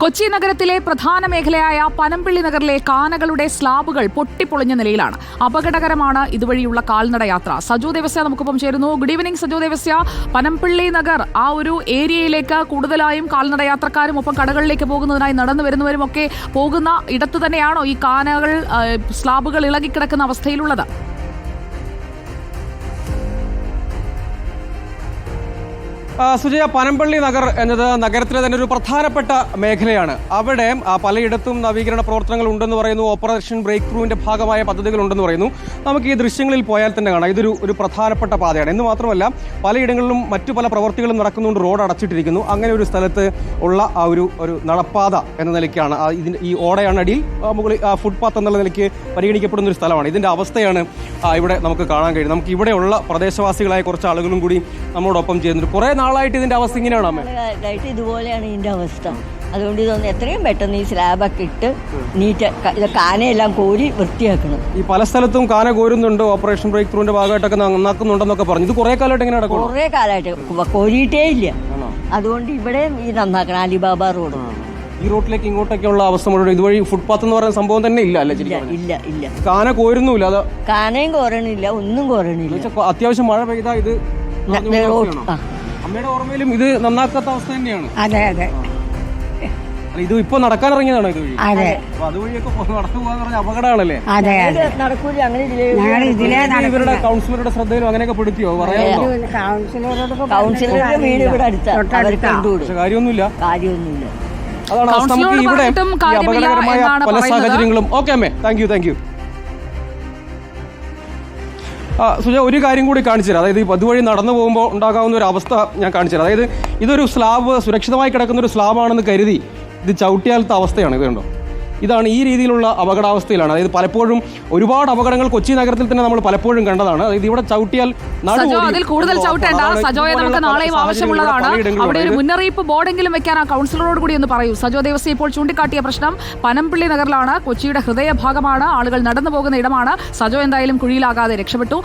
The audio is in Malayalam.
കൊച്ചി നഗരത്തിലെ പ്രധാന മേഖലയായ പനമ്പിള്ളി നഗറിലെ കാനകളുടെ സ്ലാബുകൾ പൊട്ടിപ്പൊളിഞ്ഞ നിലയിലാണ്. അപകടകരമാണ് ഇതുവഴിയുള്ള കാൽനട യാത്ര. സജു ദേവസ്യ നമുക്കൊപ്പം ചേരുന്നു. Good evening Saju Devasya. പനമ്പിള്ളി നഗർ ആ ഒരു ഏരിയയിലേക്ക് കൂടുതലായും കാൽനട യാത്രക്കാരും ഒപ്പം കടകളിലേക്ക് പോകുന്നതിനായി നടന്നു വരുന്നവരും ഒക്കെ പോകുന്ന ഇടത്ത് തന്നെയാണോ ഈ കാനകൾ സ്ലാബുകൾ ഇളകിക്കിടക്കുന്ന അവസ്ഥയിലുള്ളത്? സുജയ, പനമ്പള്ളി നഗർ എന്നത് നഗരത്തിലെ തന്നെ ഒരു പ്രധാനപ്പെട്ട മേഖലയാണ്. അവിടെ പലയിടത്തും നവീകരണ പ്രവർത്തനങ്ങൾ ഉണ്ടെന്ന് പറയുന്നു. ഓപ്പറേഷൻ ബ്രേക്ക് ത്രൂവിന്റെ ഭാഗമായ പദ്ധതികൾ ഉണ്ടെന്ന് പറയുന്നു. നമുക്ക് ഈ ദൃശ്യങ്ങളിൽ പോയാൽ തന്നെ കാണാം, ഇതൊരു പ്രധാനപ്പെട്ട പാതയാണ്. എന്ന് മാത്രമല്ല പലയിടങ്ങളിലും മറ്റു പല പ്രവർത്തികളും നടക്കുന്നുണ്ട്. റോഡ് അടച്ചിട്ടിരിക്കുന്നു. അങ്ങനെ ഒരു സ്ഥലത്ത് ഉള്ള ആ ഒരു നടപ്പാത എന്ന നിലയ്ക്കാണ് ഈ ഓടയാണ് അടിയിൽ മുകളിൽ ഫുട്പാത്ത് എന്നുള്ള നിലയ്ക്ക് പരിഗണിക്കപ്പെടുന്ന ഒരു സ്ഥലമാണ്. ഇതിന്റെ അവസ്ഥയാണ് ഇവിടെ നമുക്ക് കാണാൻ കഴിയും. നമുക്ക് ഇവിടെയുള്ള പ്രദേശവാസികളായ കുറച്ച് ആളുകളും കൂടി നമ്മളോടൊപ്പം ചെയ്യുന്നുണ്ട്. കുറെ നാളായിട്ട് ഇതിന്റെ അവസ്ഥ ഇങ്ങനെയാണ് അമ്മ? ഇതുപോലെയാണ് ഇതിന്റെ അവസ്ഥ. അതുകൊണ്ട് ഇതൊന്ന് എത്രയും പെട്ടെന്ന് ഈ സ്ലാബൊക്കെ ഇട്ട് നീറ്റ് കാനയെല്ലാം കോരി വൃത്തിയാക്കണം. ഈ പല സ്ഥലത്തും കാന കോരുന്നുണ്ട്. ഓപ്പറേഷൻ ബ്രേക്ക് ത്രൂവിന്റെ ഭാഗമായിട്ടൊക്കെ നന്നാക്കുന്നുണ്ടെന്നൊക്കെ പറഞ്ഞു. ഇത് കുറെ കാലമായിട്ട് എങ്ങനെ നടക്കും? കുറെ കാലമായിട്ട് കോരിയിട്ടേ ഇല്ല. അതുകൊണ്ട് ഇവിടെ ഈ നന്നാക്കണം. അലിബാബ റോഡ് ഈ റോഡിലേക്ക് ഇങ്ങോട്ടൊക്കെയുള്ള അവസ്ഥ മുഴുവൻ ഇതുവഴി ഫുട്പാത്ത് എന്ന് പറയുന്ന സംഭവം തന്നെ ഇല്ല അല്ലേ? ഇല്ല ഇല്ല. കാന കോരുന്നില്ല. അത് കാനയും കോരണില്ല, ഒന്നും കോരണില്ല. അത്യാവശ്യം മഴ പെയ്താ ഇത് അമ്മയുടെ ഓർമ്മയിലും ഇത് നന്നാക്കാത്ത അവസ്ഥ തന്നെയാണ്. അതെ അതെ. ഇത് ഇപ്പൊ നടക്കാൻ ഇറങ്ങിയതാണോ ഇത് വഴി? അതെ. അതുവഴിയൊക്കെ നടന്നു പോകാന്ന് പറഞ്ഞ അപകടമാണല്ലേ? അതെ അതെ. നടക്കൂല. അങ്ങനെ ഇവരുടെ കൗൺസിലറുടെ ശ്രദ്ധയിലും അങ്ങനെയൊക്കെ പെടുത്തിയോ? പറയാമോ? കൗൺസിലറുടെ വീട് ഇവിടെ അടുത്ത കാര്യമൊന്നുമില്ല. അതാണ് നമുക്ക് ഇവിടെ അപകടകരമായ പല സാഹചര്യങ്ങളും. ഓക്കെ അമ്മേ, താങ്ക് യു. സുജ, ഒരു കാര്യം കൂടി കാണിച്ചു തരാം. അതായത് അതുവഴി നടന്നു പോകുമ്പോൾ ഉണ്ടാകാവുന്ന ഒരു അവസ്ഥ ഞാൻ കാണിച്ചു തരാം. അതായത് ഇതൊരു സ്ലാബ്, സുരക്ഷിതമായി കിടക്കുന്ന ഒരു സ്ലാബാണെന്ന് കരുതി ഇത് ചവിട്ടിയാലത്തെ അവസ്ഥയാണ്. ഇത് കണ്ടോ? ഇതാണ് ഈ രീതിയിലുള്ള അപകടാവസ്ഥയിലാണ്. അതായത് പലപ്പോഴും ഒരുപാട് അപകടങ്ങൾ കൊച്ചി നഗരത്തിൽ തന്നെ നമ്മൾ പലപ്പോഴും കണ്ടതാണ്. അതായത് ഇവിടെ ചവിട്ടിയാൽ അതിൽ കൂടുതൽ ചവിട്ടേണ്ട സജോയെ നമുക്ക് നാളെയും ആവശ്യമുള്ളതാണ്. അവിടെ ഒരു മുന്നറിയിപ്പ് ബോർഡെങ്കിലും വെക്കാൻ ആ കൗൺസിലറോട് കൂടി ഒന്ന് പറയൂ. സജോ ദേവസ്യ ഇപ്പോൾ ചൂണ്ടിക്കാട്ടിയ പ്രശ്നം പനമ്പിള്ളി നഗറിലാണ്. കൊച്ചിയുടെ ഹൃദയഭാഗമാണ്. ആളുകൾ നടന്നു പോകുന്ന ഇടമാണ്. സജോ എന്തായാലും കുഴിയിലാകാതെ രക്ഷപ്പെട്ടു.